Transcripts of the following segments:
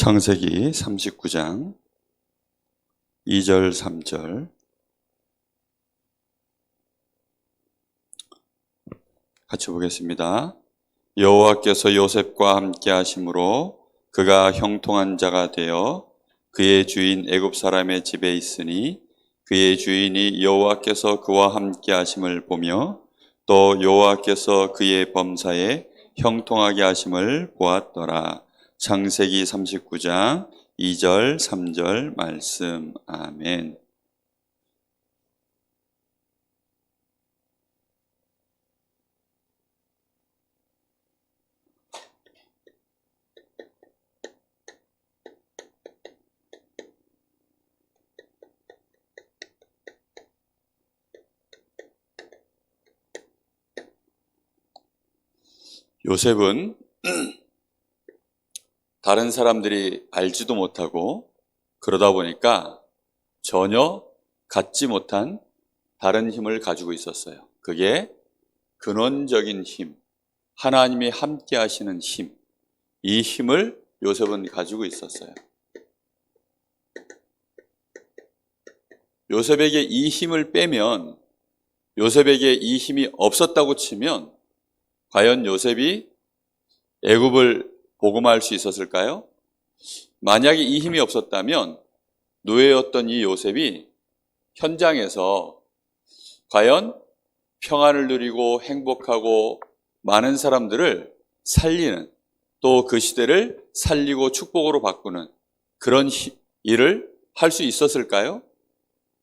창세기 39장 2절 3절 같이 보겠습니다. 여호와께서 요셉과 함께 하심으로 그가 형통한 자가 되어 그의 주인 애굽 사람의 집에 있으니 그의 주인이 여호와께서 그와 함께 하심을 보며 또 여호와께서 그의 범사에 형통하게 하심을 보았더라. 창세기 39장 2절 3절 말씀. 아멘. 요셉은 다른 사람들이 알지도 못하고 그러다 보니까 전혀 갖지 못한 다른 힘을 가지고 있었어요. 그게 근원적인 힘, 하나님이 함께 하시는 힘, 이 힘을 요셉은 가지고 있었어요. 요셉에게 이 힘을 빼면, 요셉에게 이 힘이 없었다고 치면 과연 요셉이 애굽을 복음할 수 있었을까요? 만약에 이 힘이 없었다면 노예였던 이 요셉이 현장에서 과연 평안을 누리고 행복하고 많은 사람들을 살리는, 또 그 시대를 살리고 축복으로 바꾸는 그런 일을 할 수 있었을까요?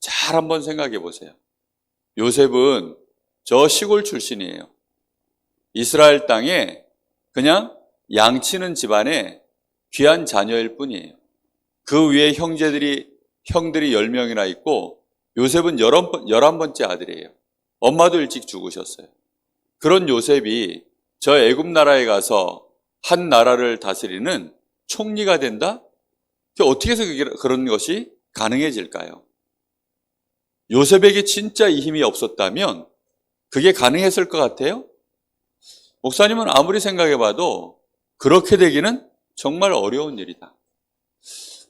잘 한번 생각해 보세요. 요셉은 저 시골 출신이에요. 이스라엘 땅에 그냥 양치는 집안의 귀한 자녀일 뿐이에요. 그 위에 형들이 10명이나 있고 요셉은 11번째 아들이에요. 엄마도 일찍 죽으셨어요. 그런 요셉이 저 애굽 나라에 가서 한 나라를 다스리는 총리가 된다? 어떻게 해서 그런 것이 가능해질까요? 요셉에게 진짜 이 힘이 없었다면 그게 가능했을 것 같아요? 목사님은 아무리 생각해봐도 그렇게 되기는 정말 어려운 일이다.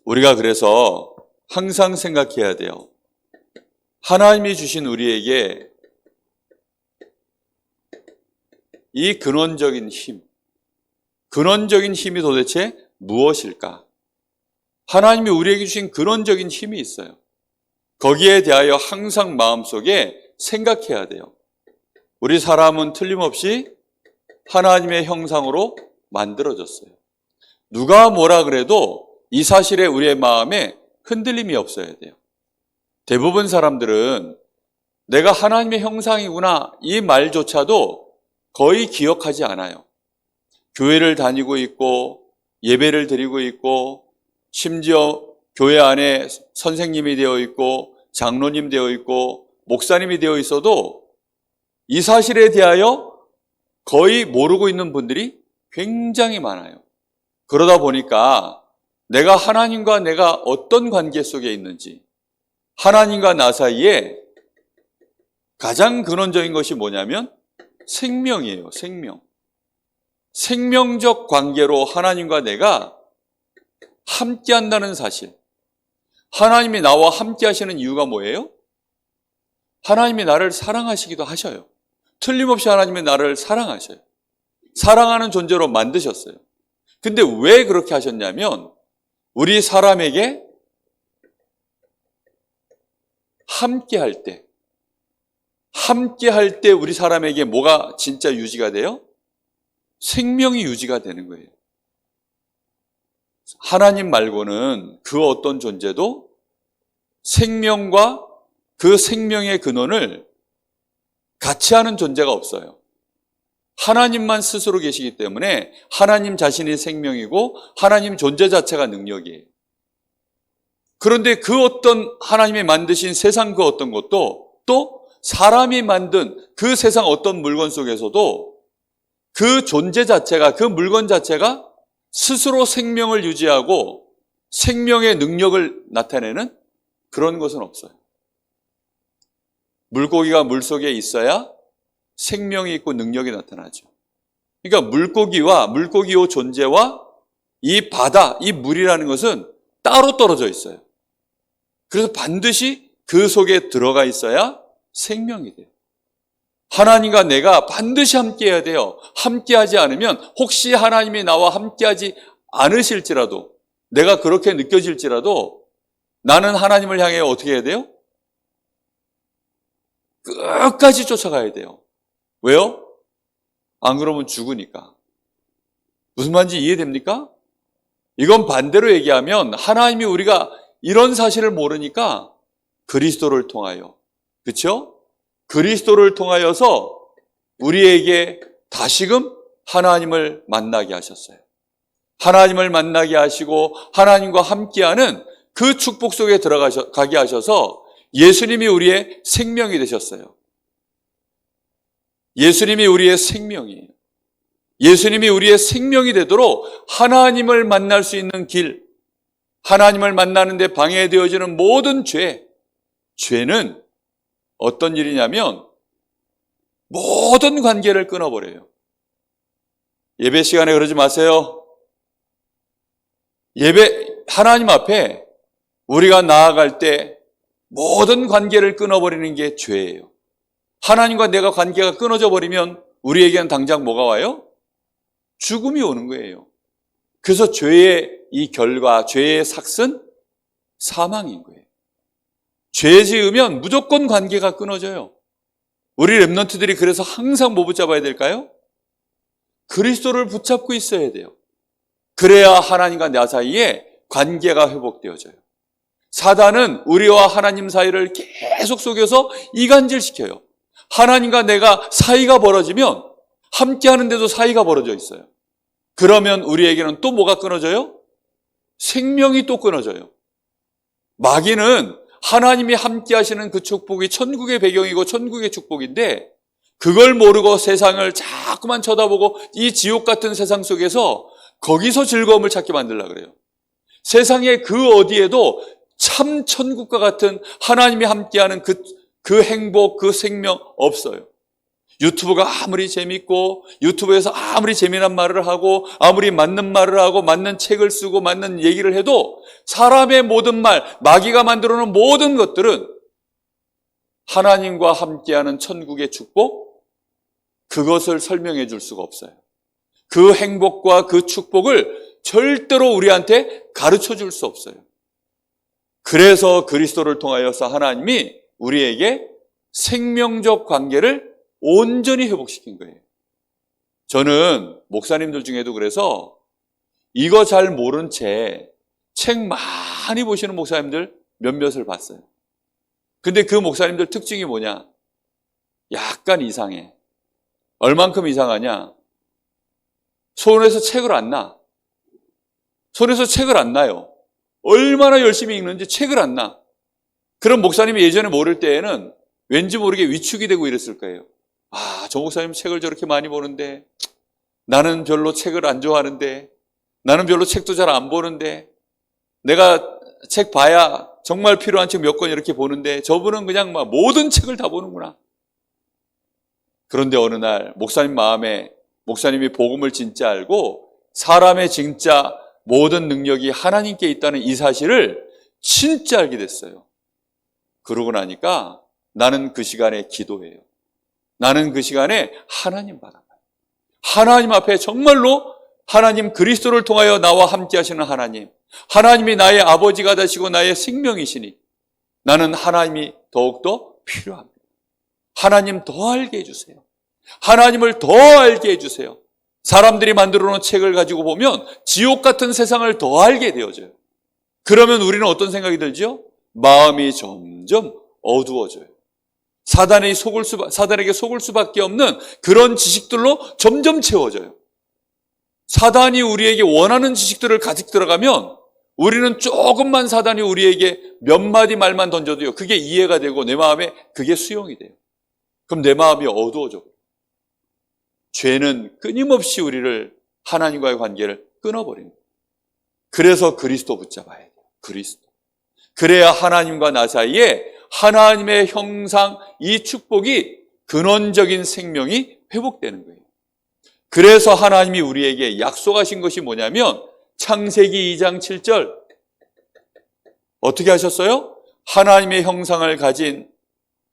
우리가 그래서 항상 생각해야 돼요. 하나님이 주신 우리에게 이 근원적인 힘이 도대체 무엇일까? 하나님이 우리에게 주신 근원적인 힘이 있어요. 거기에 대하여 항상 마음속에 생각해야 돼요. 우리 사람은 틀림없이 하나님의 형상으로 만들어졌어요. 누가 뭐라 그래도 이 사실에 우리의 마음에 흔들림이 없어야 돼요. 대부분 사람들은 내가 하나님의 형상이구나 이 말조차도 거의 기억하지 않아요. 교회를 다니고 있고 예배를 드리고 있고 심지어 교회 안에 선생님이 되어 있고 장로님 되어 있고 목사님이 되어 있어도 이 사실에 대하여 거의 모르고 있는 분들이 굉장히 많아요. 그러다 보니까 내가 하나님과 내가 어떤 관계 속에 있는지, 하나님과 나 사이에 가장 근원적인 것이 뭐냐면 생명이에요. 생명적 관계로 하나님과 내가 함께 한다는 사실. 하나님이 나와 함께 하시는 이유가 뭐예요? 하나님이 나를 사랑하시기도 하셔요. 틀림없이 하나님이 나를 사랑하셔요. 사랑하는 존재로 만드셨어요. 근데 왜 그렇게 하셨냐면 우리 사람에게 함께 할 때 우리 사람에게 뭐가 진짜 유지가 돼요? 생명이 유지가 되는 거예요. 하나님 말고는 그 어떤 존재도 생명과 그 생명의 근원을 같이 하는 존재가 없어요. 하나님만 스스로 계시기 때문에 하나님 자신이 생명이고 하나님 존재 자체가 능력이에요. 그런데 그 어떤 하나님이 만드신 세상 그 어떤 것도 또 사람이 만든 그 세상 어떤 물건 속에서도 그 존재 자체가, 그 물건 자체가 스스로 생명을 유지하고 생명의 능력을 나타내는 그런 것은 없어요. 물고기가 물속에 있어야 생명이 있고 능력이 나타나죠. 그러니까 물고기의 존재와 이 바다, 이 물이라는 것은 따로 떨어져 있어요. 그래서 반드시 그 속에 들어가 있어야 생명이 돼요. 하나님과 내가 반드시 함께해야 돼요. 함께하지 않으면 혹시 하나님이 나와 함께하지 않으실지라도, 내가 그렇게 느껴질지라도 나는 하나님을 향해 어떻게 해야 돼요? 끝까지 쫓아가야 돼요. 왜요? 안 그러면 죽으니까. 무슨 말인지 이해됩니까? 이건 반대로 얘기하면 하나님이 우리가 이런 사실을 모르니까 그리스도를 통하여, 그렇죠? 그리스도를 통하여서 우리에게 다시금 하나님을 만나게 하셨어요. 하나님을 만나게 하시고 하나님과 함께하는 그 축복 속에 들어가게 하셔서 예수님이 우리의 생명이 되셨어요. 예수님이 우리의 생명이에요. 예수님이 우리의 생명이 되도록 하나님을 만날 수 있는 길, 하나님을 만나는 데 방해되어지는 모든 죄는 어떤 일이냐면 모든 관계를 끊어버려요. 예배 시간에 그러지 마세요. 하나님 앞에 우리가 나아갈 때 모든 관계를 끊어버리는 게 죄예요. 하나님과 내가 관계가 끊어져 버리면 우리에게는 당장 뭐가 와요? 죽음이 오는 거예요. 그래서 죄의 이 결과, 죄의 삭은 사망인 거예요. 죄 지으면 무조건 관계가 끊어져요. 우리 렘넌트들이 그래서 항상 뭐 붙잡아야 될까요? 그리스도를 붙잡고 있어야 돼요. 그래야 하나님과 나 사이에 관계가 회복되어져요. 사단은 우리와 하나님 사이를 계속 속여서 이간질시켜요. 하나님과 내가 사이가 벌어지면 함께 하는데도 사이가 벌어져 있어요. 그러면 우리에게는 또 뭐가 끊어져요? 생명이 또 끊어져요. 마귀는 하나님이 함께 하시는 그 축복이 천국의 배경이고 천국의 축복인데 그걸 모르고 세상을 자꾸만 쳐다보고 이 지옥 같은 세상 속에서 거기서 즐거움을 찾게 만들려고 그래요. 세상의 그 어디에도 참 천국과 같은 하나님이 함께하는 그 행복, 그 생명 없어요. 유튜브가 아무리 재밌고 유튜브에서 아무리 재미난 말을 하고 아무리 맞는 말을 하고 맞는 책을 쓰고 맞는 얘기를 해도 사람의 모든 말, 마귀가 만들어 놓은 모든 것들은 하나님과 함께하는 천국의 축복, 그것을 설명해 줄 수가 없어요. 그 행복과 그 축복을 절대로 우리한테 가르쳐 줄 수 없어요. 그래서 그리스도를 통하여서 하나님이 우리에게 생명적 관계를 온전히 회복시킨 거예요. 저는 목사님들 중에도 그래서 이거 잘 모른 채 책 많이 보시는 목사님들 몇몇을 봤어요. 근데 그 목사님들 특징이 뭐냐? 약간 이상해. 얼만큼 이상하냐? 손에서 책을 안 놔. 손에서 책을 안 놔요. 얼마나 열심히 읽는지 책을 안 놔. 그런 목사님이 예전에 모를 때에는 왠지 모르게 위축이 되고 이랬을 거예요. 아, 저 목사님 책을 저렇게 많이 보는데 나는 별로 책을 안 좋아하는데 나는 별로 책도 잘 안 보는데 내가 책 봐야 정말 필요한 책 몇 권 이렇게 보는데 저분은 그냥 막 모든 책을 다 보는구나. 그런데 어느 날 목사님 마음에 목사님이 복음을 진짜 알고 사람의 진짜 모든 능력이 하나님께 있다는 이 사실을 진짜 알게 됐어요. 그러고 나니까 나는 그 시간에 기도해요. 나는 그 시간에 하나님 바라봐요. 하나님 앞에 정말로 하나님 그리스도를 통하여 나와 함께 하시는 하나님, 하나님이 나의 아버지가 되시고 나의 생명이시니 나는 하나님이 더욱더 필요합니다. 하나님 더 알게 해주세요. 하나님을 더 알게 해주세요. 사람들이 만들어 놓은 책을 가지고 보면 지옥 같은 세상을 더 알게 되어져요. 그러면 우리는 어떤 생각이 들죠? 마음이 점점 어두워져요. 사단에게 속을 수밖에 없는 그런 지식들로 점점 채워져요. 사단이 우리에게 원하는 지식들을 가지고 들어가면 우리는 조금만 사단이 우리에게 몇 마디 말만 던져도요, 그게 이해가 되고 내 마음에 그게 수용이 돼요. 그럼 내 마음이 어두워져. 죄는 끊임없이 우리를 하나님과의 관계를 끊어버립니다. 그래서 그리스도 붙잡아야 돼요. 그리스도. 그래야 하나님과 나 사이에 하나님의 형상, 이 축복이 근원적인 생명이 회복되는 거예요. 그래서 하나님이 우리에게 약속하신 것이 뭐냐면 창세기 2장 7절 어떻게 하셨어요? 하나님의 형상을 가진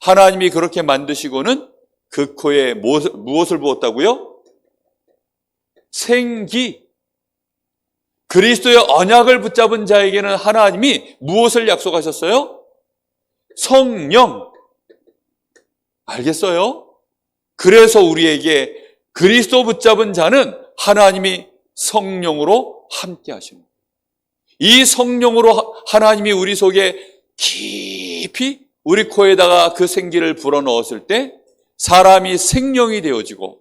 하나님이 그렇게 만드시고는 그 코에 무엇을 부었다고요? 생기. 그리스도의 언약을 붙잡은 자에게는 하나님이 무엇을 약속하셨어요? 성령. 알겠어요? 그래서 우리에게 그리스도 붙잡은 자는 하나님이 성령으로 함께 하십니다. 이 성령으로 하나님이 우리 속에 깊이 우리 코에다가 그 생기를 불어넣었을 때 사람이 생명이 되어지고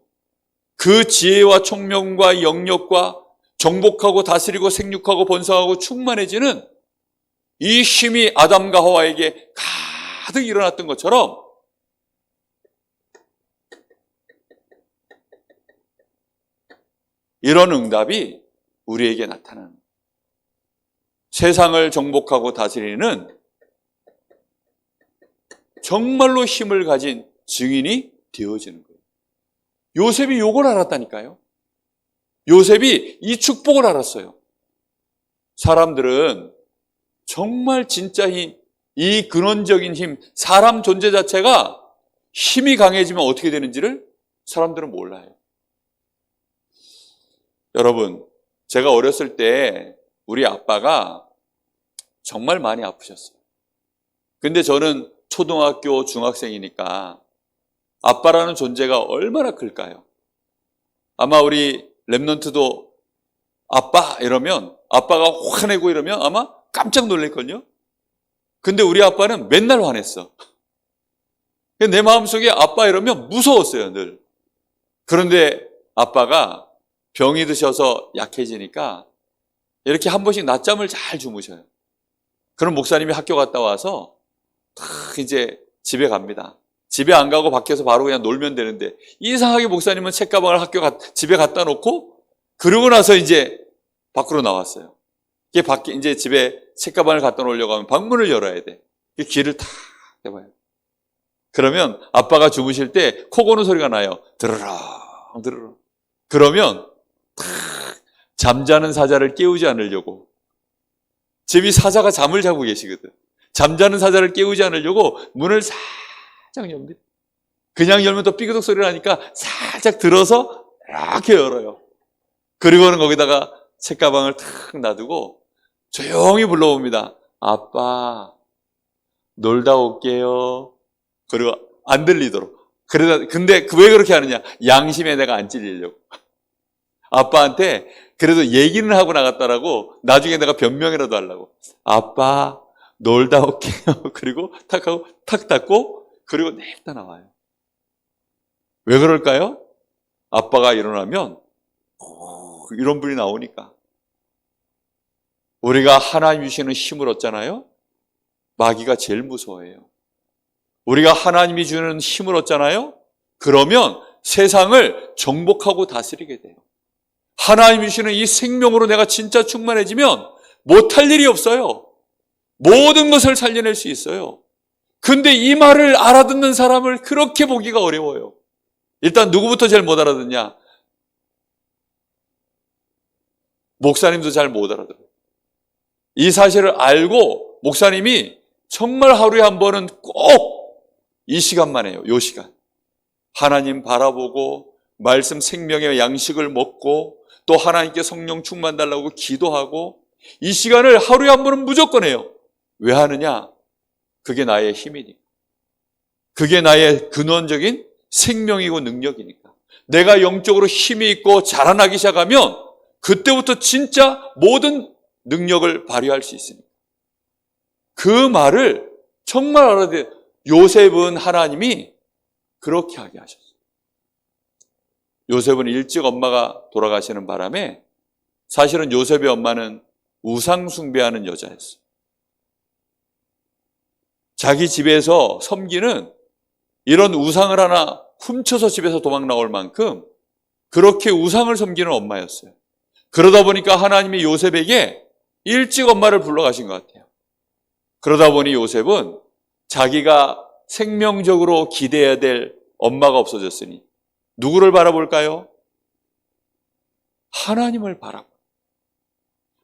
그 지혜와 총명과 영역과 정복하고 다스리고 생육하고 번성하고 충만해지는 이 힘이 아담과 하와에게 가득 일어났던 것처럼 이런 응답이 우리에게 나타나는 거예요. 세상을 정복하고 다스리는 정말로 힘을 가진 증인이 되어지는 거예요. 요셉이 이걸 알았다니까요. 요셉이 이 축복을 알았어요. 사람들은 정말 진짜 이 근원적인 힘, 사람 존재 자체가 힘이 강해지면 어떻게 되는지를 사람들은 몰라요. 여러분, 제가 어렸을 때 우리 아빠가 정말 많이 아프셨어요. 근데 저는 초등학교, 중학생이니까 아빠라는 존재가 얼마나 클까요? 아마 우리 랩넌트도 아빠 이러면 아빠가 화내고 이러면 아마 깜짝 놀랄걸요? 근데 우리 아빠는 맨날 화냈어. 내 마음속에 아빠 이러면 무서웠어요, 늘. 그런데 아빠가 병이 드셔서 약해지니까 이렇게 한 번씩 낮잠을 잘 주무셔요. 그럼 목사님이 학교 갔다 와서 딱 이제 집에 갑니다. 집에 안 가고 밖에서 바로 그냥 놀면 되는데 이상하게 목사님은 책가방을 집에 갖다 놓고 그러고 나서 이제 밖으로 나왔어요. 이게 밖에 이제 집에 책가방을 갖다 놓으려고 하면 방문을 열어야 돼. 귀를 탁 해봐요. 그러면 아빠가 주무실 때 코 고는 소리가 나요. 드르렁 드르렁. 그러면 탁 잠자는 사자를 깨우지 않으려고. 집이 사자가 잠을 자고 계시거든. 잠자는 사자를 깨우지 않으려고 문을 살짝 엽니다. 그냥 열면 또 삐그덕 소리가 나니까 살짝 들어서 이렇게 열어요. 그리고는 거기다가 책가방을 탁 놔두고 조용히 불러봅니다. 아빠, 놀다 올게요. 그리고 안 들리도록. 근데 왜 그렇게 하느냐? 양심에 내가 안 찔리려고. 아빠한테 그래도 얘기는 하고 나갔다라고 나중에 내가 변명이라도 하려고. 아빠, 놀다 올게요. 그리고 탁 하고 탁 닫고 그리고 냅다 나와요. 왜 그럴까요? 아빠가 일어나면 이런 분이 나오니까. 우리가 하나님 주시는 힘을 얻잖아요. 마귀가 제일 무서워해요. 우리가 하나님이 주는 힘을 얻잖아요. 그러면 세상을 정복하고 다스리게 돼요. 하나님이 주시는 이 생명으로 내가 진짜 충만해지면 못할 일이 없어요. 모든 것을 살려낼 수 있어요. 근데 이 말을 알아듣는 사람을 그렇게 보기가 어려워요. 일단 누구부터 제일 못 알아듣냐? 목사님도 잘 못 알아들어요. 이 사실을 알고 목사님이 정말 하루에 한 번은 꼭 이 시간만 해요. 이 시간. 하나님 바라보고 말씀 생명의 양식을 먹고 또 하나님께 성령 충만 달라고 기도하고 이 시간을 하루에 한 번은 무조건 해요. 왜 하느냐? 그게 나의 힘이니까. 그게 나의 근원적인 생명이고 능력이니까. 내가 영적으로 힘이 있고 자라나기 시작하면 그때부터 진짜 모든 능력을 발휘할 수 있습니다. 그 말을 정말 알아야 돼요. 요셉은 하나님이 그렇게 하게 하셨어요. 요셉은 일찍 엄마가 돌아가시는 바람에 사실은 요셉의 엄마는 우상 숭배하는 여자였어요. 자기 집에서 섬기는 이런 우상을 하나 훔쳐서 집에서 도망 나올 만큼 그렇게 우상을 섬기는 엄마였어요. 그러다 보니까 하나님이 요셉에게 일찍 엄마를 불러가신 것 같아요. 그러다 보니 요셉은 자기가 생명적으로 기대해야 될 엄마가 없어졌으니 누구를 바라볼까요? 하나님을 바라볼.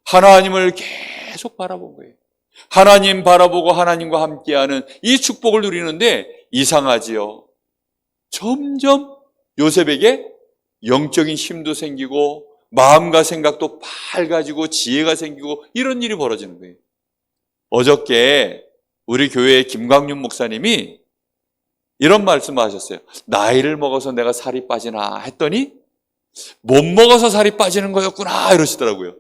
하나님을 계속 바라본 거예요. 하나님 바라보고 하나님과 함께하는 이 축복을 누리는데 이상하지요. 점점 요셉에게 영적인 힘도 생기고 마음과 생각도 밝아지고 지혜가 생기고 이런 일이 벌어지는 거예요. 어저께 우리 교회의 김광윤 목사님이 이런 말씀을 하셨어요. 나이를 먹어서 내가 살이 빠지나 했더니 못 먹어서 살이 빠지는 거였구나 이러시더라고요.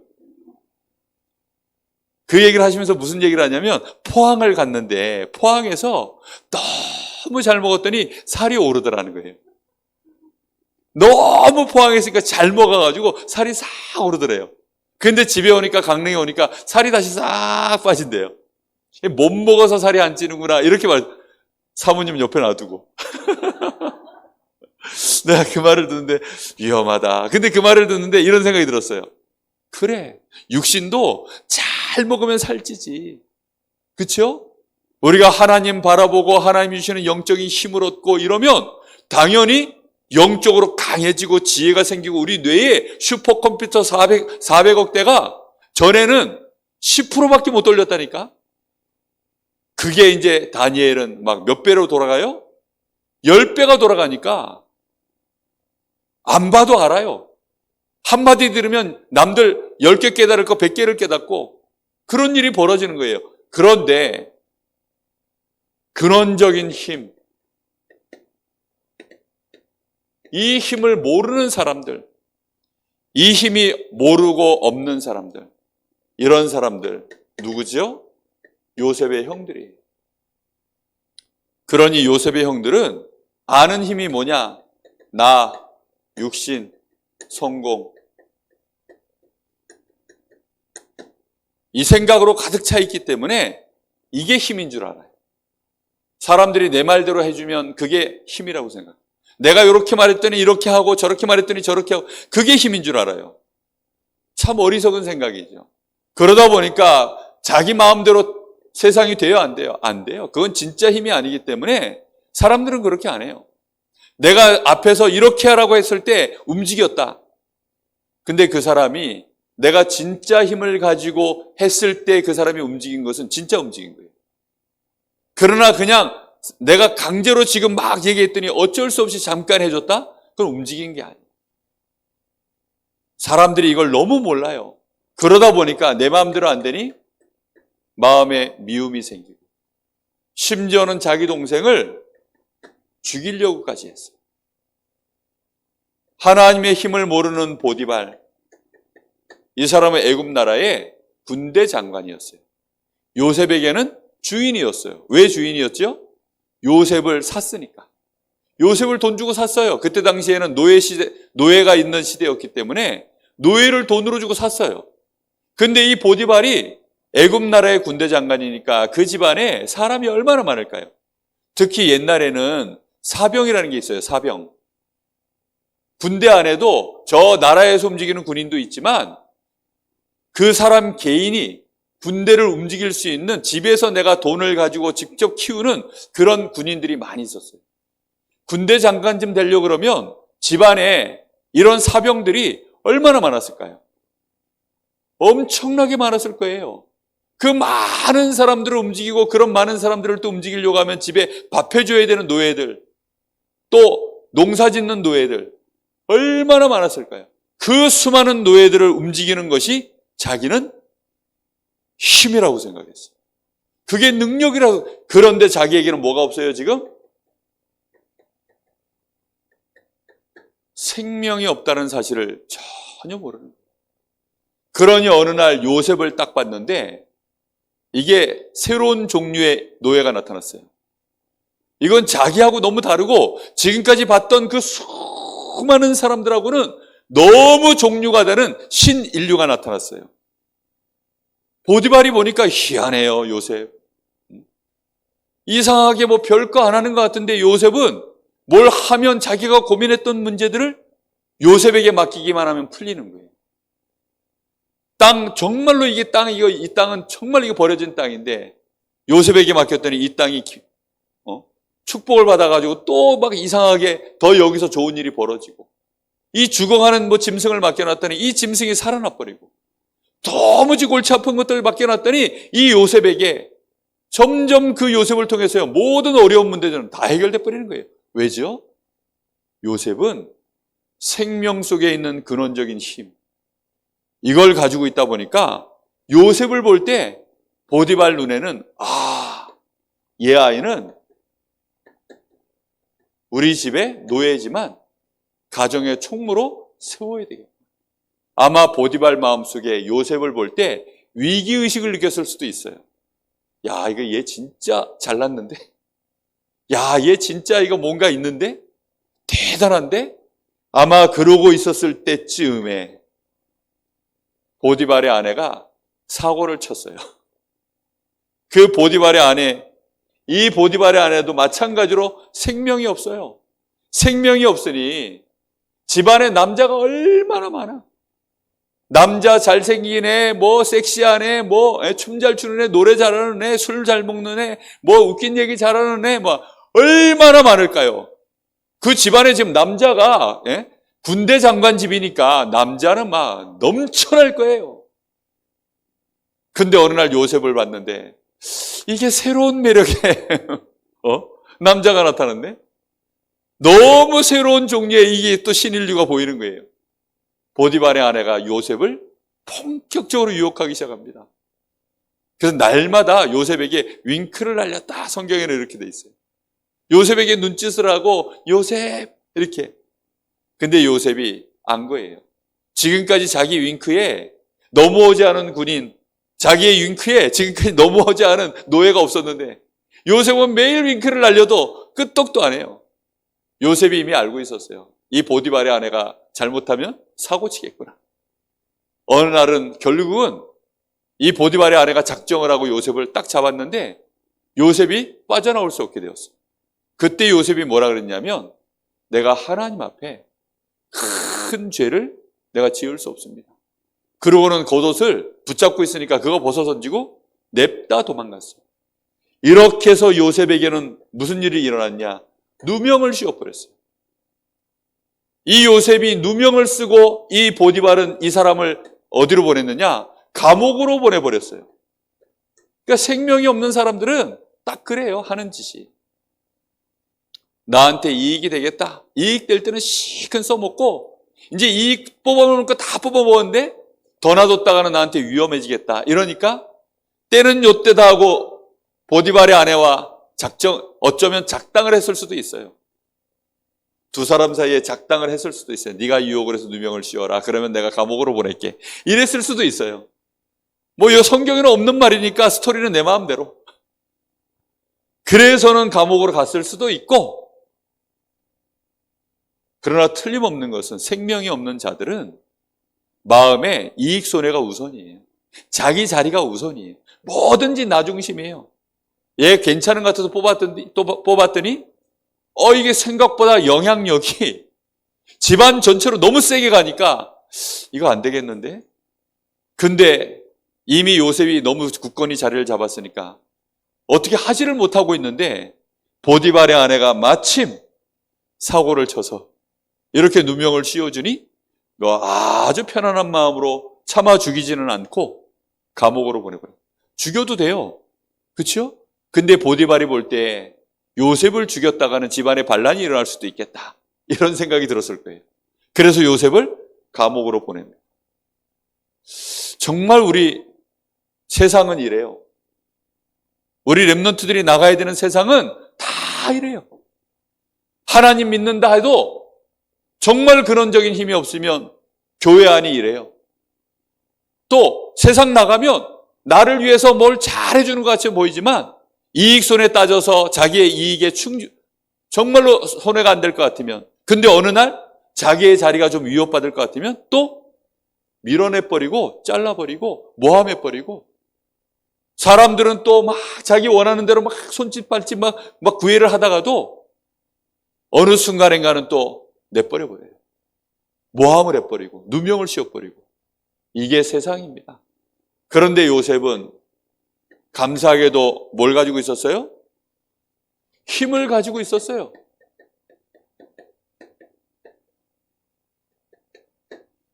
그 얘기를 하시면서 무슨 얘기를 하냐면 포항을 갔는데 포항에서 너무 잘 먹었더니 살이 오르더라는 거예요. 너무 포항했으니까 잘 먹어가지고 살이 싹 오르더래요. 근데 집에 오니까 강릉에 오니까 살이 다시 싹 빠진대요. 못 먹어서 살이 안 찌는구나 이렇게 사모님 옆에 놔두고 내가 그 말을 듣는데 위험하다. 근데 그 말을 듣는데 이런 생각이 들었어요. 그래, 육신도 잘 먹으면 살찌지. 그렇죠? 우리가 하나님 바라보고 하나님이 주시는 영적인 힘을 얻고 이러면 당연히 영적으로 강해지고 지혜가 생기고 우리 뇌에 슈퍼컴퓨터 400억 대가 전에는 10%밖에 못 돌렸다니까. 그게 이제 다니엘은 막 몇 배로 돌아가요? 10배가 돌아가니까 안 봐도 알아요. 한마디 들으면 남들 10개 깨달을 거 100개를 깨닫고 그런 일이 벌어지는 거예요. 그런데 근원적인 힘, 이 힘을 모르는 사람들, 이 힘이 모르고 없는 사람들, 이런 사람들 누구죠? 요셉의 형들이에요. 그러니 요셉의 형들은 아는 힘이 뭐냐? 나, 육신, 성공. 이 생각으로 가득 차 있기 때문에 이게 힘인 줄 알아요. 사람들이 내 말대로 해주면 그게 힘이라고 생각해요. 내가 이렇게 말했더니 이렇게 하고 저렇게 말했더니 저렇게 하고 그게 힘인 줄 알아요. 참 어리석은 생각이죠. 그러다 보니까 자기 마음대로 세상이 돼요, 안 돼요? 안 돼요. 그건 진짜 힘이 아니기 때문에 사람들은 그렇게 안 해요. 내가 앞에서 이렇게 하라고 했을 때 움직였다. 근데 그 사람이 내가 진짜 힘을 가지고 했을 때 그 사람이 움직인 것은 진짜 움직인 거예요. 그러나 그냥 내가 강제로 지금 막 얘기했더니 어쩔 수 없이 잠깐 해줬다? 그건 움직인 게 아니에요. 사람들이 이걸 너무 몰라요. 그러다 보니까 내 마음대로 안 되니 마음에 미움이 생기고 심지어는 자기 동생을 죽이려고까지 했어요. 하나님의 힘을 모르는 보디발, 이 사람은 애굽 나라의 군대 장관이었어요. 요셉에게는 주인이었어요. 왜 주인이었죠? 요셉을 샀으니까. 요셉을 돈 주고 샀어요. 그때 당시에는 노예가 있는 시대였기 때문에 노예를 돈으로 주고 샀어요. 근데 이 보디발이 애굽 나라의 군대 장관이니까 그 집안에 사람이 얼마나 많을까요? 특히 옛날에는 사병이라는 게 있어요. 사병. 군대 안에도 저 나라에서 움직이는 군인도 있지만 그 사람 개인이 군대를 움직일 수 있는, 집에서 내가 돈을 가지고 직접 키우는 그런 군인들이 많이 있었어요. 군대 장관쯤 되려고 그러면 집안에 이런 사병들이 얼마나 많았을까요? 엄청나게 많았을 거예요. 그 많은 사람들을 움직이고 그런 많은 사람들을 또 움직이려고 하면 집에 밥 해줘야 되는 노예들, 또 농사 짓는 노예들 얼마나 많았을까요? 그 수많은 노예들을 움직이는 것이 자기는 힘이라고 생각했어요. 그게 능력이라고. 그런데 자기에게는 뭐가 없어요 지금? 생명이 없다는 사실을 전혀 모르는 거예요. 그러니 어느 날 요셉을 딱 봤는데 이게 새로운 종류의 노예가 나타났어요. 이건 자기하고 너무 다르고 지금까지 봤던 그 수많은 사람들하고는 너무 종류가 다른 신인류가 나타났어요. 보디발이 보니까 희한해요, 요셉. 이상하게 뭐 별거 안 하는 것 같은데 요셉은 뭘 하면 자기가 고민했던 문제들을 요셉에게 맡기기만 하면 풀리는 거예요. 정말로 이 땅은 정말 이거 버려진 땅인데 요셉에게 맡겼더니 이 땅이 축복을 받아가지고 또 막 이상하게 더 여기서 좋은 일이 벌어지고, 이 죽어가는 짐승을 맡겨놨더니 이 짐승이 살아나 버리고, 도무지 골치 아픈 것들을 맡겨놨더니 이 요셉에게 점점 그 요셉을 통해서요, 모든 어려운 문제들은 다 해결돼 버리는 거예요. 왜죠? 요셉은 생명 속에 있는 근원적인 힘, 이걸 가지고 있다 보니까 요셉을 볼 때 보디발 눈에는 얘 아이는 우리 집의 노예지만 가정의 총무로 세워야 되겠다. 아마 보디발 마음속에 요셉을 볼 때 위기의식을 느꼈을 수도 있어요. 야, 이거 얘 진짜 잘났는데? 야, 얘 진짜 이거 뭔가 있는데? 대단한데? 아마 그러고 있었을 때쯤에 보디발의 아내가 사고를 쳤어요. 그 보디발의 아내, 이 보디발의 아내도 마찬가지로 생명이 없어요. 생명이 없으니 집안에 남자가 얼마나 많아. 남자 잘생긴 애, 뭐 섹시한 애, 뭐 춤 잘 추는 애, 노래 잘하는 애, 술 잘 먹는 애, 뭐 웃긴 얘기 잘하는 애, 뭐 얼마나 많을까요? 그 집안에 지금 남자가 군대 장관 집이니까 남자는 막 넘쳐날 거예요. 근데 어느 날 요셉을 봤는데 이게 새로운 매력의 남자가 나타났네. 너무 새로운 종류의 이게 또 신인류가 보이는 거예요. 보디발의 아내가 요셉을 본격적으로 유혹하기 시작합니다. 그래서 날마다 요셉에게 윙크를 날렸다. 성경에는 이렇게 돼 있어요. 요셉에게 눈짓을 하고 요셉 이렇게. 근데 요셉이 안 거예요. 지금까지 자기 윙크에 넘어오지 않은 군인, 자기의 윙크에 지금까지 넘어오지 않은 노예가 없었는데 요셉은 매일 윙크를 날려도 끄떡도 안 해요. 요셉이 이미 알고 있었어요. 이 보디발의 아내가 잘못하면 사고 치겠구나. 어느 날은 결국은 이 보디발의 아내가 작정을 하고 요셉을 딱 잡았는데 요셉이 빠져나올 수 없게 되었어요. 그때 요셉이 뭐라 그랬냐면 내가 하나님 앞에 큰 죄를 내가 지을 수 없습니다. 그러고는 겉옷을 붙잡고 있으니까 그거 벗어 던지고 냅다 도망갔어요. 이렇게 해서 요셉에게는 무슨 일이 일어났냐? 누명을 씌워버렸어요. 이 요셉이 누명을 쓰고 이 보디발은 이 사람을 어디로 보냈느냐? 감옥으로 보내버렸어요. 그러니까 생명이 없는 사람들은 딱 그래요. 하는 짓이. 나한테 이익이 되겠다. 이익 될 때는 실컷 써먹고 이제 이익 뽑아먹는 거 다 뽑아먹었는데 더 놔뒀다가는 나한테 위험해지겠다. 이러니까 때는 요때다 하고 보디발의 아내와 어쩌면 작당을 했을 수도 있어요. 두 사람 사이에 작당을 했을 수도 있어요. 네가 유혹을 해서 누명을 씌워라. 그러면 내가 감옥으로 보낼게. 이랬을 수도 있어요. 뭐 이 성경에는 없는 말이니까 스토리는 내 마음대로. 그래서는 감옥으로 갔을 수도 있고, 그러나 틀림없는 것은 생명이 없는 자들은 마음에 이익 손해가 우선이에요. 자기 자리가 우선이에요. 뭐든지 나 중심이에요. 얘 괜찮은 것 같아서 뽑았더니 이게 생각보다 영향력이 집안 전체로 너무 세게 가니까 이거 안 되겠는데? 근데 이미 요셉이 너무 굳건히 자리를 잡았으니까 어떻게 하지를 못하고 있는데 보디발의 아내가 마침 사고를 쳐서 이렇게 누명을 씌워주니 아주 편안한 마음으로 참아 죽이지는 않고 감옥으로 보내버려요. 죽여도 돼요. 그렇죠? 근데 보디발이 볼 때 요셉을 죽였다가는 집안에 반란이 일어날 수도 있겠다. 이런 생각이 들었을 거예요. 그래서 요셉을 감옥으로 보냅니다. 정말 우리 세상은 이래요. 우리 렘넌트들이 나가야 되는 세상은 다 이래요. 하나님 믿는다 해도 정말 근원적인 힘이 없으면 교회 안이 이래요. 또 세상 나가면 나를 위해서 뭘 잘해주는 것 같이 보이지만 이익손해 따져서 자기의 이익에 정말로 손해가 안 될 것 같으면, 근데 어느 날 자기의 자리가 좀 위협받을 것 같으면 또 밀어내버리고 잘라버리고 모함해버리고, 사람들은 또 막 자기 원하는 대로 막 손짓 발짓 막 구애를 하다가도 어느 순간인가는 또 내버려버려요. 모함을 해버리고 누명을 씌워버리고. 이게 세상입니다. 그런데 요셉은 감사하게도 뭘 가지고 있었어요? 힘을 가지고 있었어요.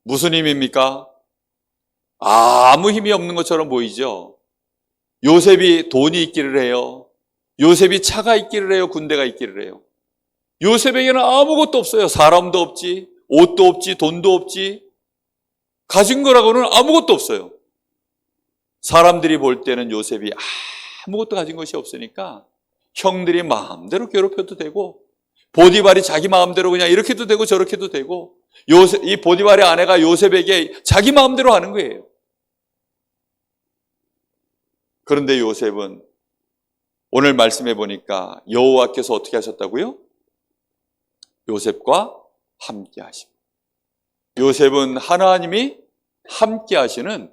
무슨 힘입니까? 아무 힘이 없는 것처럼 보이죠. 요셉이 돈이 있기를 해요. 요셉이 차가 있기를 해요. 군대가 있기를 해요. 요셉에게는 아무것도 없어요. 사람도 없지, 옷도 없지, 돈도 없지. 가진 거라고는 아무것도 없어요. 사람들이 볼 때는 요셉이 아무것도 가진 것이 없으니까 형들이 마음대로 괴롭혀도 되고, 보디발이 자기 마음대로 그냥 이렇게도 되고 저렇게도 되고, 이 보디발의 아내가 요셉에게 자기 마음대로 하는 거예요. 그런데 요셉은 오늘 말씀해 보니까 여호와께서 어떻게 하셨다고요? 요셉과 함께 하십니다. 요셉은 하나님이 함께 하시는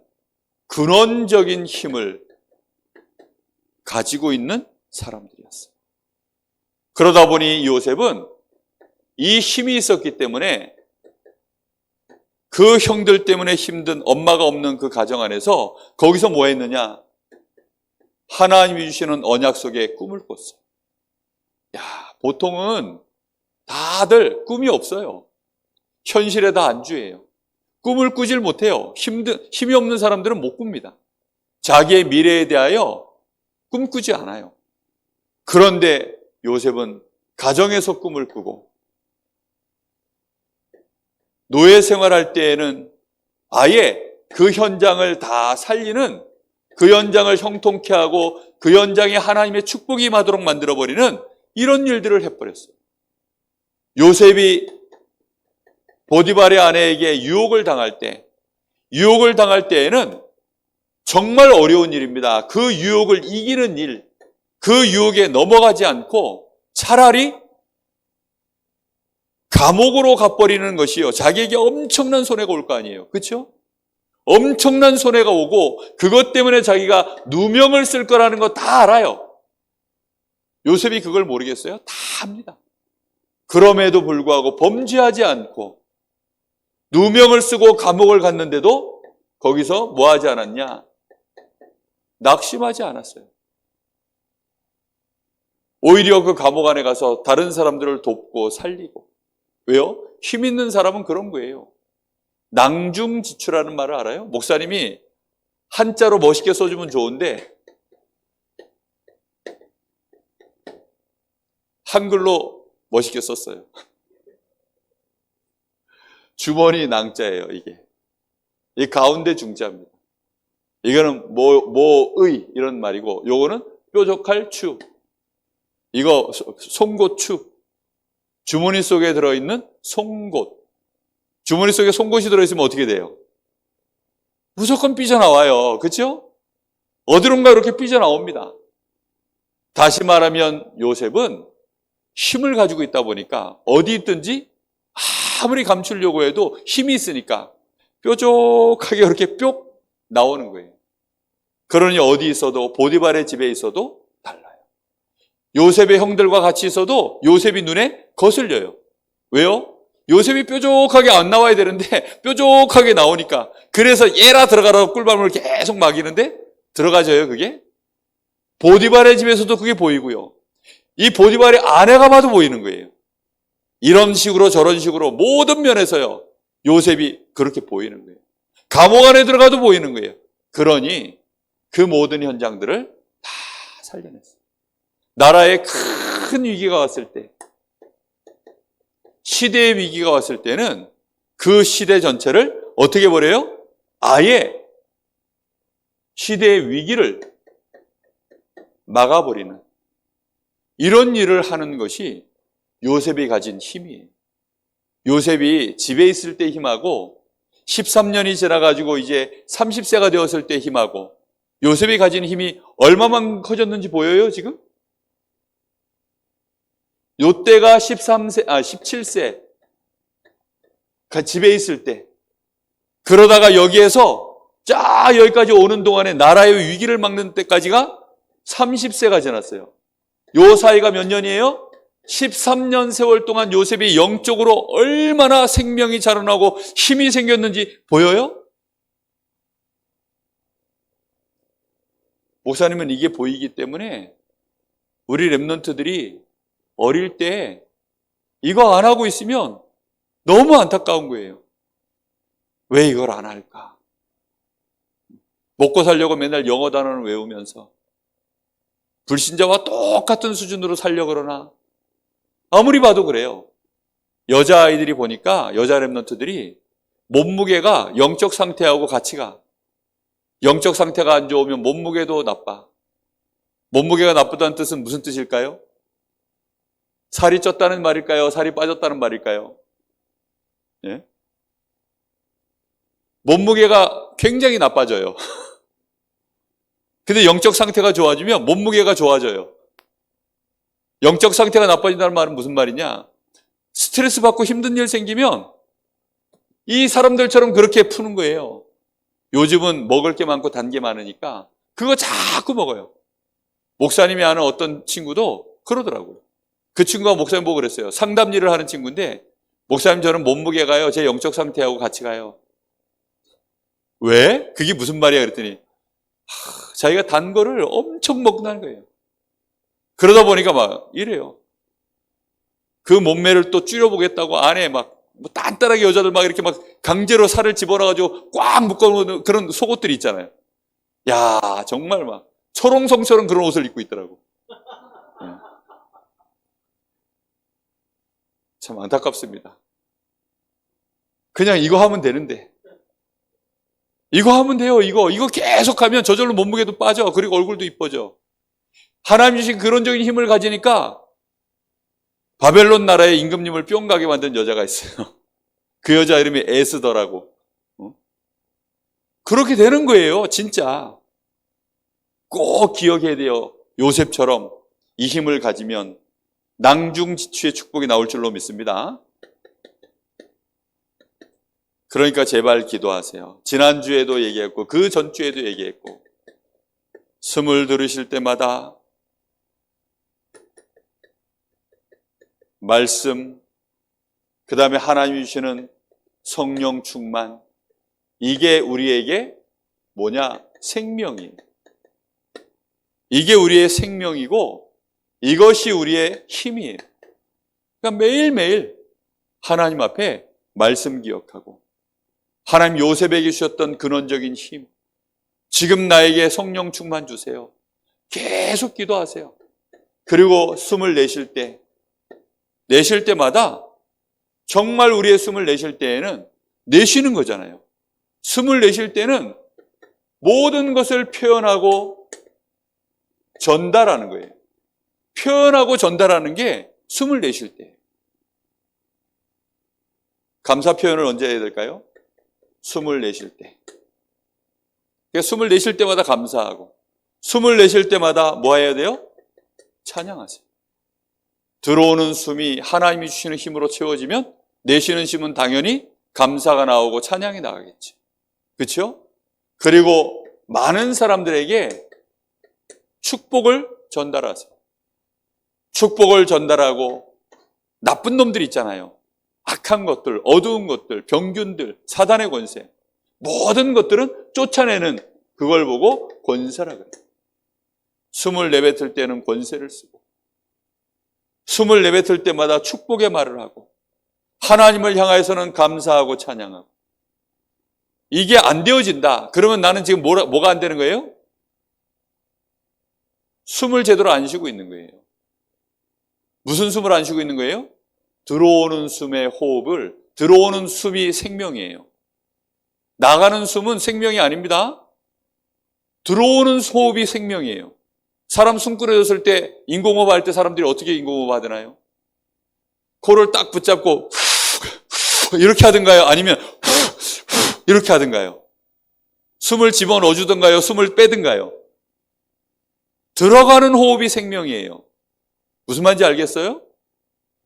근원적인 힘을 가지고 있는 사람들이었어요. 그러다 보니 요셉은 이 힘이 있었기 때문에 그 형들 때문에 힘든 엄마가 없는 그 가정 안에서 거기서 뭐 했느냐? 하나님이 주시는 언약 속에 꿈을 꿨어요. 야, 보통은 다들 꿈이 없어요. 현실에 다 안주해요. 꿈을 꾸질 못해요. 힘이 없는 사람들은 못 꿉니다. 자기의 미래에 대하여 꿈꾸지 않아요. 그런데 요셉은 가정에서 꿈을 꾸고, 노예 생활할 때에는 아예 그 현장을 다 살리는, 그 현장을 형통케 하고 그 현장에 하나님의 축복이 임하도록 만들어버리는 이런 일들을 해버렸어요. 요셉이 보디발의 아내에게 유혹을 당할 때에는 정말 어려운 일입니다. 그 유혹을 이기는 일, 그 유혹에 넘어가지 않고 차라리 감옥으로 가버리는 것이요, 자기에게 엄청난 손해가 올 거 아니에요. 그렇죠? 엄청난 손해가 오고 그것 때문에 자기가 누명을 쓸 거라는 거 다 알아요. 요셉이 그걸 모르겠어요? 다 압니다. 그럼에도 불구하고 범죄하지 않고 누명을 쓰고 감옥을 갔는데도 거기서 뭐 하지 않았냐? 낙심하지 않았어요. 오히려 그 감옥 안에 가서 다른 사람들을 돕고 살리고. 왜요? 힘 있는 사람은 그런 거예요. 낭중지추라는 말을 알아요? 목사님이 한자로 멋있게 써주면 좋은데 한글로 멋있게 썼어요. 주머니 낭자예요, 이게. 이 가운데 중자입니다. 이거는 뭐의 이런 말이고, 요거는 뾰족할 추. 이거 송곳추. 주머니 속에 들어있는 송곳. 주머니 속에 송곳이 들어있으면 어떻게 돼요? 무조건 삐져나와요. 그렇죠? 어디론가 이렇게 삐져나옵니다. 다시 말하면 요셉은 힘을 가지고 있다 보니까 어디 있든지 아무리 감추려고 해도 힘이 있으니까 뾰족하게 이렇게 뿅 나오는 거예요. 그러니 어디 있어도, 보디발의 집에 있어도 달라요. 요셉의 형들과 같이 있어도 요셉이 눈에 거슬려요. 왜요? 요셉이 뾰족하게 안 나와야 되는데 뾰족하게 나오니까, 그래서 얘라 들어가라고 꿀밤을 계속 막이는데 들어가져요, 그게? 보디발의 집에서도 그게 보이고요, 이 보디발의 아내가 봐도 보이는 거예요. 이런 식으로 저런 식으로 모든 면에서요, 요셉이 그렇게 보이는 거예요. 감옥 안에 들어가도 보이는 거예요. 그러니 그 모든 현장들을 다 살려냈어요. 나라에 큰 위기가 왔을 때, 시대의 위기가 왔을 때는 그 시대 전체를 어떻게 버려요? 아예 시대의 위기를 막아버리는 이런 일을 하는 것이 요셉이 가진 힘이에요. 요셉이 집에 있을 때 힘하고 13년이 지나가지고 이제 30세가 되었을 때 힘하고, 요셉이 가진 힘이 얼마만 커졌는지 보여요, 지금? 요때가 17세. 집에 있을 때. 그러다가 여기에서 쫙 여기까지 오는 동안에 나라의 위기를 막는 때까지가 30세가 지났어요. 요 사이가 몇 년이에요? 13년 세월 동안 요셉이 영적으로 얼마나 생명이 자라나고 힘이 생겼는지 보여요? 목사님은 이게 보이기 때문에 우리 렘넌트들이 어릴 때 이거 안 하고 있으면 너무 안타까운 거예요. 왜 이걸 안 할까? 먹고 살려고 맨날 영어 단어를 외우면서 불신자와 똑같은 수준으로 살려 그러나 아무리 봐도 그래요. 여자아이들이 보니까 여자 랩런트들이 몸무게가 영적 상태하고 같이 가. 영적 상태가 안 좋으면 몸무게도 나빠. 몸무게가 나쁘다는 뜻은 무슨 뜻일까요? 살이 쪘다는 말일까요? 살이 빠졌다는 말일까요? 예? 몸무게가 굉장히 나빠져요. 근데 영적 상태가 좋아지면 몸무게가 좋아져요. 영적 상태가 나빠진다는 말은 무슨 말이냐? 스트레스 받고 힘든 일 생기면 이 사람들처럼 그렇게 푸는 거예요. 요즘은 먹을 게 많고 단 게 많으니까 그거 자꾸 먹어요. 목사님이 아는 어떤 친구도 그러더라고요. 그 친구가 목사님 보고 그랬어요. 상담 일을 하는 친구인데 목사님 저는 몸무게가요. 제 영적 상태하고 같이 가요. 왜? 그게 무슨 말이야? 그랬더니 자기가 단 거를 엄청 먹는다는 거예요. 그러다 보니까 막 이래요. 그 몸매를 또 줄여보겠다고 안에 막 뭐 단단하게 여자들 막 이렇게 막 강제로 살을 집어넣어가지고 꽉 묶어놓는 그런 속옷들이 있잖아요. 야, 정말 막 초롱성처럼 그런 옷을 입고 있더라고. 참 안타깝습니다. 그냥 이거 하면 되는데. 이거 하면 돼요, 이거 계속하면 저절로 몸무게도 빠져. 그리고 얼굴도 이뻐져. 하나님 주신 그런적인 힘을 가지니까 바벨론 나라의 임금님을 뿅 가게 만든 여자가 있어요. 그 여자 이름이 에스더라고. 그렇게 되는 거예요, 진짜. 꼭 기억해야 돼요. 요셉처럼 이 힘을 가지면 낭중지추의 축복이 나올 줄로 믿습니다. 그러니까 제발 기도하세요. 지난주에도 얘기했고 그 전주에도 얘기했고 숨을 들으실 때마다 말씀, 그 다음에 하나님이 주시는 성령 충만, 이게 우리에게 뭐냐? 생명이에요. 이게 우리의 생명이고 이것이 우리의 힘이에요. 그러니까 매일매일 하나님 앞에 말씀 기억하고 하나님 요셉에게 주셨던 근원적인 힘, 지금 나에게 성령 충만 주세요. 계속 기도하세요. 그리고 숨을 내쉴 때마다 정말 우리의 숨을 내쉴 때에는 내쉬는 거잖아요. 숨을 내쉴 때는 모든 것을 표현하고 전달하는 거예요. 표현하고 전달하는 게 숨을 내쉴 때. 감사 표현을 언제 해야 될까요? 숨을 내쉴 때. 그러니까 숨을 내쉴 때마다 감사하고 숨을 내쉴 때마다 뭐 해야 돼요? 찬양하세요. 들어오는 숨이 하나님이 주시는 힘으로 채워지면 내쉬는 숨은 당연히 감사가 나오고 찬양이 나가겠죠. 그렇죠? 그리고 많은 사람들에게 축복을 전달하세요. 축복을 전달하고 나쁜 놈들 있잖아요. 악한 것들, 어두운 것들, 병균들, 사단의 권세, 모든 것들은 쫓아내는 그걸 보고 권세라 그래요. 숨을 내뱉을 때는 권세를 쓰고 숨을 내뱉을 때마다 축복의 말을 하고 하나님을 향하여서는 감사하고 찬양하고 이게 안 되어진다. 그러면 나는 지금 뭐가 안 되는 거예요? 숨을 제대로 안 쉬고 있는 거예요. 무슨 숨을 안 쉬고 있는 거예요? 들어오는 숨의 호흡을, 들어오는 숨이 생명이에요. 나가는 숨은 생명이 아닙니다. 들어오는 호흡이 생명이에요. 사람 숨 끊어졌을 때 인공호흡 할 때 사람들이 어떻게 인공호흡 하잖아요. 코를 딱 붙잡고 이렇게 하든가요? 아니면 이렇게 하든가요? 숨을 집어넣어 주든가요? 숨을 빼든가요? 들어가는 호흡이 생명이에요. 무슨 말인지 알겠어요?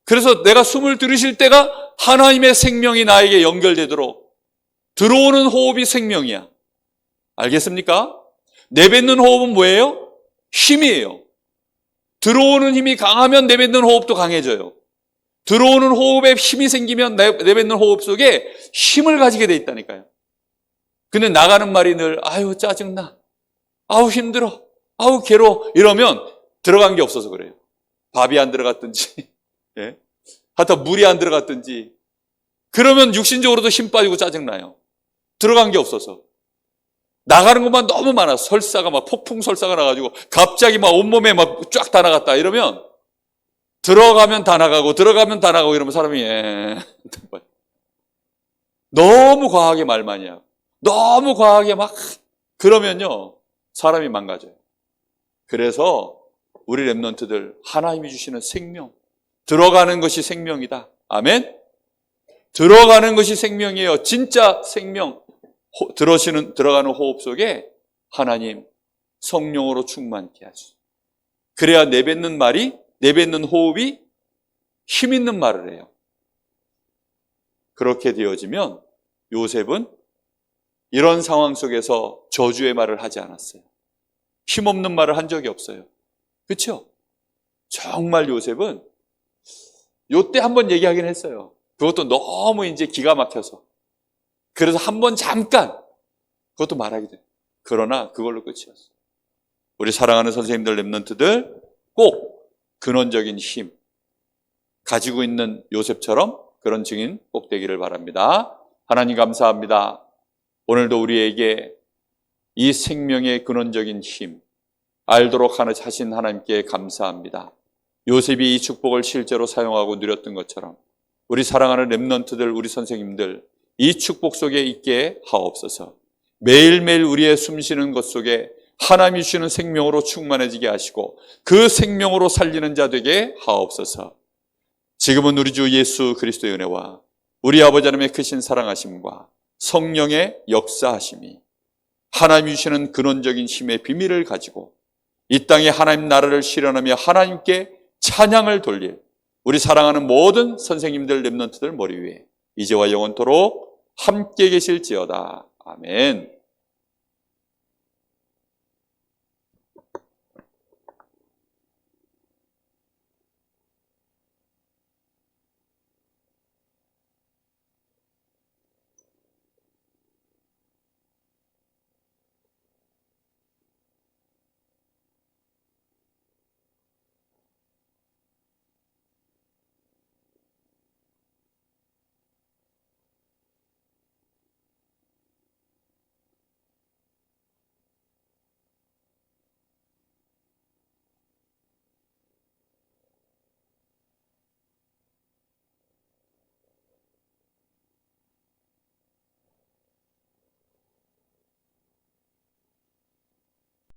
그래서 내가 숨을 들이쉴 때가 하나님의 생명이 나에게 연결되도록 들어오는 호흡이 생명이야. 알겠습니까? 내뱉는 호흡은 뭐예요? 힘이에요. 들어오는 힘이 강하면 내뱉는 호흡도 강해져요. 들어오는 호흡에 힘이 생기면 내뱉는 호흡 속에 힘을 가지게 돼 있다니까요. 근데 나가는 말이 늘 아유 짜증나, 아우 힘들어, 아우 괴로워 이러면 들어간 게 없어서 그래요. 밥이 안 들어갔든지 예? 하여튼 물이 안 들어갔든지 그러면 육신적으로도 힘 빠지고 짜증나요. 들어간 게 없어서. 나가는 것만 너무 많아. 설사가 막 폭풍 설사가 나가지고 갑자기 막 온몸에 막 쫙 다 나갔다 이러면 들어가면 다 나가고 들어가면 다 나가고 이러면 사람이 너무 과하게 말 많이 하고 너무 과하게 막 그러면요 사람이 망가져요. 그래서 우리 렘넌트들 하나님이 주시는 생명, 들어가는 것이 생명이다. 아멘. 들어가는 것이 생명이에요. 진짜 생명. 들어가는 호흡 속에 하나님 성령으로 충만케 하시오. 그래야 내뱉는 말이, 내뱉는 호흡이 힘 있는 말을 해요. 그렇게 되어지면 요셉은 이런 상황 속에서 저주의 말을 하지 않았어요. 힘없는 말을 한 적이 없어요. 그렇죠? 정말 요셉은 요때 한번 얘기하긴 했어요. 그것도 너무 이제 기가 막혀서. 그래서 한번 잠깐 그것도 말하게 돼요. 그러나 그걸로 끝이었어요. 우리 사랑하는 선생님들, 렘넌트들 꼭 근원적인 힘 가지고 있는 요셉처럼 그런 증인 꼭 되기를 바랍니다. 하나님 감사합니다. 오늘도 우리에게 이 생명의 근원적인 힘 알도록 하신 하나님께 감사합니다. 요셉이 이 축복을 실제로 사용하고 누렸던 것처럼 우리 사랑하는 렘넌트들, 우리 선생님들 이 축복 속에 있게 하옵소서. 매일매일 우리의 숨쉬는 것 속에 하나님이 주시는 생명으로 충만해지게 하시고 그 생명으로 살리는 자 되게 하옵소서. 지금은 우리 주 예수 그리스도의 은혜와 우리 아버지 하나님의 크신 사랑하심과 성령의 역사하심이 하나님이 주시는 근원적인 힘의 비밀을 가지고 이 땅에 하나님 나라를 실현하며 하나님께 찬양을 돌릴 우리 사랑하는 모든 선생님들, 렘넌트들 머리 위에 이제와 영원토록 함께 계실지어다. 아멘.